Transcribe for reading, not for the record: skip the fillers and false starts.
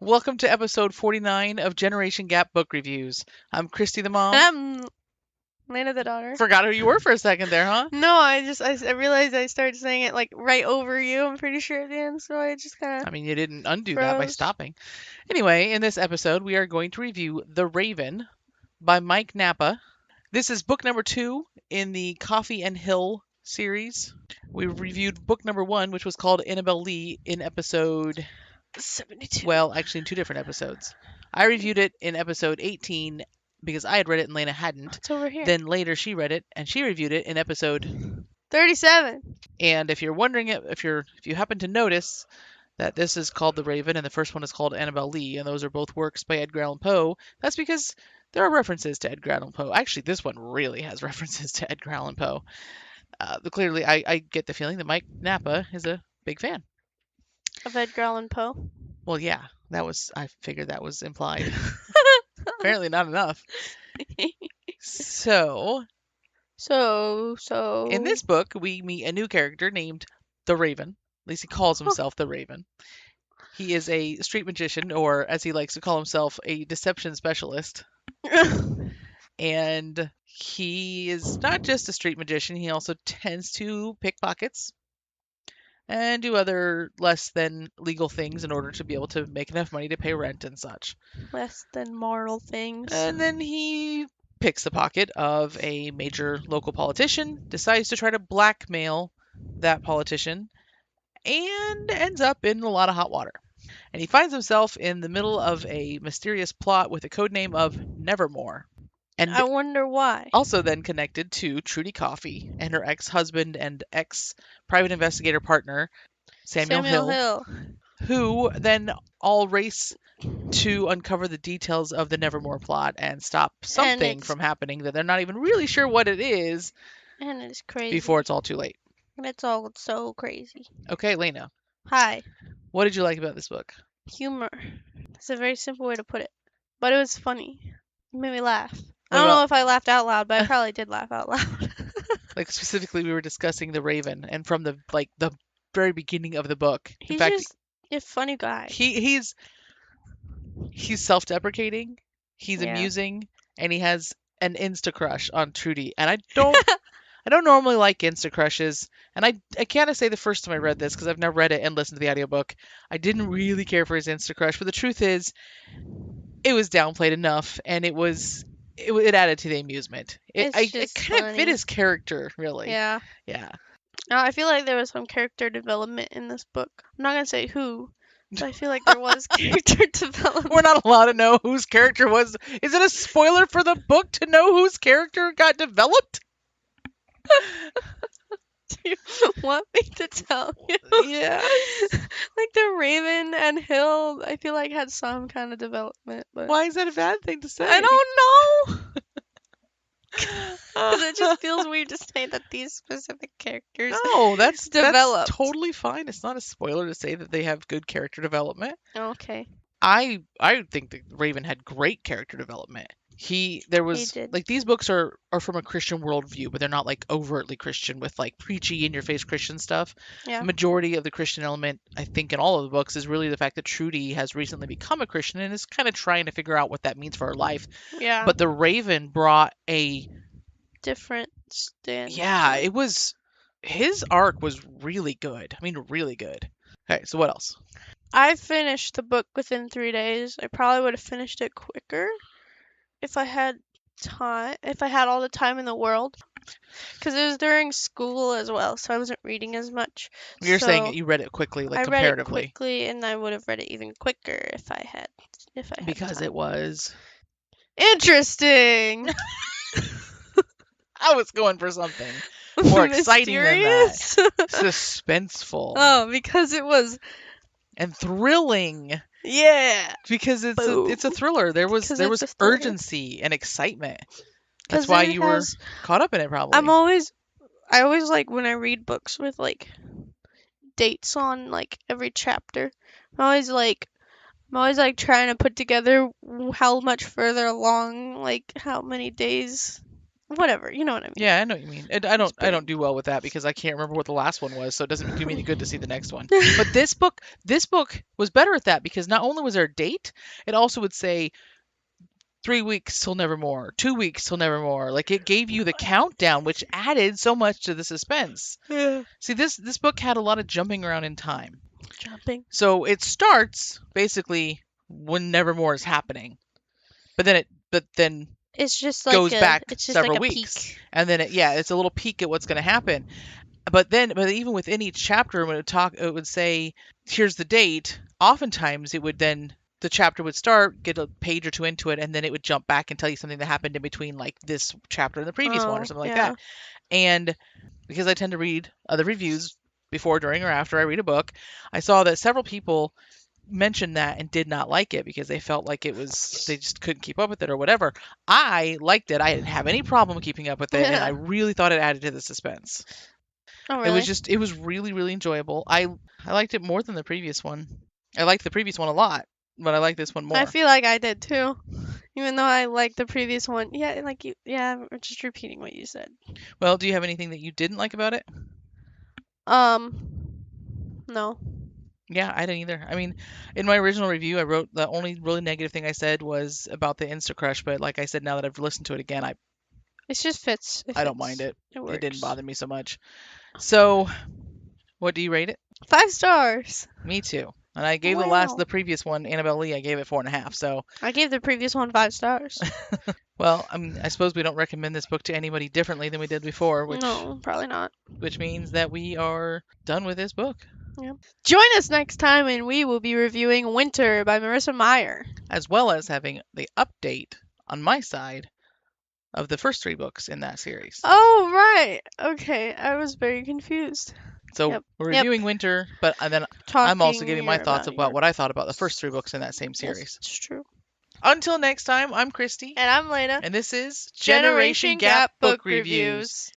Welcome to episode 49 of Generation Gap Book Reviews. I'm Christy the mom. I'm Lena the daughter. Forgot who you were for a second there, huh? No, I realized I started saying it like right over you. I'm pretty sure at the end, so I just kind I of mean, you didn't undo that by froze. stopping. Anyway, in this episode, we are going to review The Raven by Mike Nappa. This is book number 2 in the COFFEE HILL series. We reviewed book number 1, which was called Annabelle Lee, in episode 72. Well, actually, in 2 different episodes. I reviewed it in episode 18 because I had read it and Lena hadn't. It's over here. Then later she read it and she reviewed it in episode 37. And if you're wondering if you happen to notice that this is called The Raven and the first one is called Annabelle Lee, and those are both works by Edgar Allan Poe, that's because there are references to Edgar Allan Poe. Actually, this one really has references to Edgar Allan Poe. Clearly, I get the feeling that Mike Nappa is a big fan. Of Edgar Allan Poe. Well, yeah, I figured that was implied. Apparently not enough. So, in this book, we meet a new character named the Raven. At least he calls himself the Raven. He is a street magician, or as he likes to call himself, a deception specialist. And he is not just a street magician, he also tends to pickpockets and do other less than legal things in order to be able to make enough money to pay rent and such. Less than moral things. And then he picks the pocket of a major local politician, decides to try to blackmail that politician, and ends up in a lot of hot water. And he finds himself in the middle of a mysterious plot with a code name of Nevermore. And I wonder why. also then connected to Trudy Coffey and her ex-husband and ex-private investigator partner, Samuel Hill, who then all race to uncover the details of the Nevermore plot and stop something from happening that they're not even really sure what it is. And it's crazy. Before it's all too late. And it's all so crazy. Okay, Lena. Hi. What did you like about this book? Humor. It's a very simple way to put it. But it was funny. It made me laugh. I don't know if I laughed out loud, but I probably did laugh out loud. Like, specifically, we were discussing the Raven, and from the very beginning of the book. He's just a funny guy. He's self-deprecating, he's amusing, and he has an insta crush on Trudy. And I don't normally like insta crushes, and I can't say the first time I read this because I've never read it and listened to the audiobook. I didn't really care for his insta crush, but the truth is, it was downplayed enough, and it added to the amusement. It kind of fit his character, really. Yeah. Yeah. Now, I feel like there was some character development in this book. I'm not gonna say who, but I feel like there was character development. We're not allowed to know whose character was. Is it a spoiler for the book to know whose character got developed? Do you want me to tell you? Yeah. Like the Raven and Hill, I feel like had some kind of development. But why is that a bad thing to say? I don't know. Because it just feels weird to say that these specific characters that's developed. Totally fine. It's not a spoiler to say that they have good character development. Okay. I think the Raven had great character development. He did. Like, these books are from a Christian worldview, but they're not like overtly Christian with like preachy in your face Christian stuff. Yeah. The majority of the Christian element, I think, in all of the books is really the fact that Trudy has recently become a Christian and is kind of trying to figure out what that means for her life. Yeah. But the Raven brought a different stance. Yeah, his arc was really good. I mean, really good. Okay, so what else? I finished the book within 3 days. I probably would have finished it quicker if I had time, if I had all the time in the world. Because it was during school as well, so I wasn't reading as much. You're saying that you read it quickly, like comparatively. I read it quickly, and I would have read it even quicker if I had because time. It was interesting. I was going for something more exciting than that. Suspenseful. Oh, because it was and thrilling. Yeah. Because it's a thriller. There was urgency and excitement. That's why you were caught up in it, probably. I always like when I read books with like dates on like every chapter. I'm always like trying to put together how much further along, like how many days whatever. You know what I mean? Yeah, I know what you mean. I It's I pretty. don't do well with that because I can't remember what the last one was, so it doesn't do me any good to see the next one. But this book was better at that because not only was there a date, it also would say 3 weeks till Nevermore, 2 weeks till Nevermore. Like it gave you the countdown, which added so much to the suspense. Yeah. See, this book had a lot of jumping around in time. Jumping. So it starts basically when Nevermore is happening, but then It's just like goes back it's just several like a weeks, peek. and then it's a little peek at what's going to happen. But even within each chapter, when it would say, "Here's the date." Oftentimes, it would then the chapter would start, get a page or two into it, and then it would jump back and tell you something that happened in between, like this chapter and the previous one, or Oh, something like yeah. that. And because I tend to read other reviews before, during, or after I read a book, I saw that several people mentioned that and did not like it because they felt like they just couldn't keep up with it or whatever. I liked it. I didn't have any problem keeping up with it, and I really thought it added to the suspense. Oh, It was really? just it was really, really enjoyable. I liked it more than the previous one. I liked the previous one a lot, but I like this one I more. feel like I did too. Even though I liked the previous one. Yeah, like you. Yeah, I'm just repeating what you said. Well, do you have anything that you didn't like about it? No. Yeah, I didn't either. I mean, in my original review, I wrote the only really negative thing I said was about the Insta Crush, but like I said, now that I've listened to it again, It just fits. It I don't mind fits. it. It It didn't works. bother me so much. So, what do you rate it? 5 stars. Me too. And I gave Wow. the previous one, Annabelle Lee, I gave it 4.5. So, I gave the previous one 5 stars. well, I suppose we don't recommend this book to anybody differently than we did before, No, probably not. which means that we are done with this book, Yeah. Join us next time and we will be reviewing Winter by Marissa Meyer. as well as having the update on my side of the first 3 books in that series. Oh, right. Okay, I was very confused. So Yep. we're Yep. reviewing Winter, but then I'm also giving my thoughts about what I thought about the first 3 books in that same Yes, series. it's true. Until next time, I'm Christy, And I'm Lena. and this is Generation Gap Book Reviews.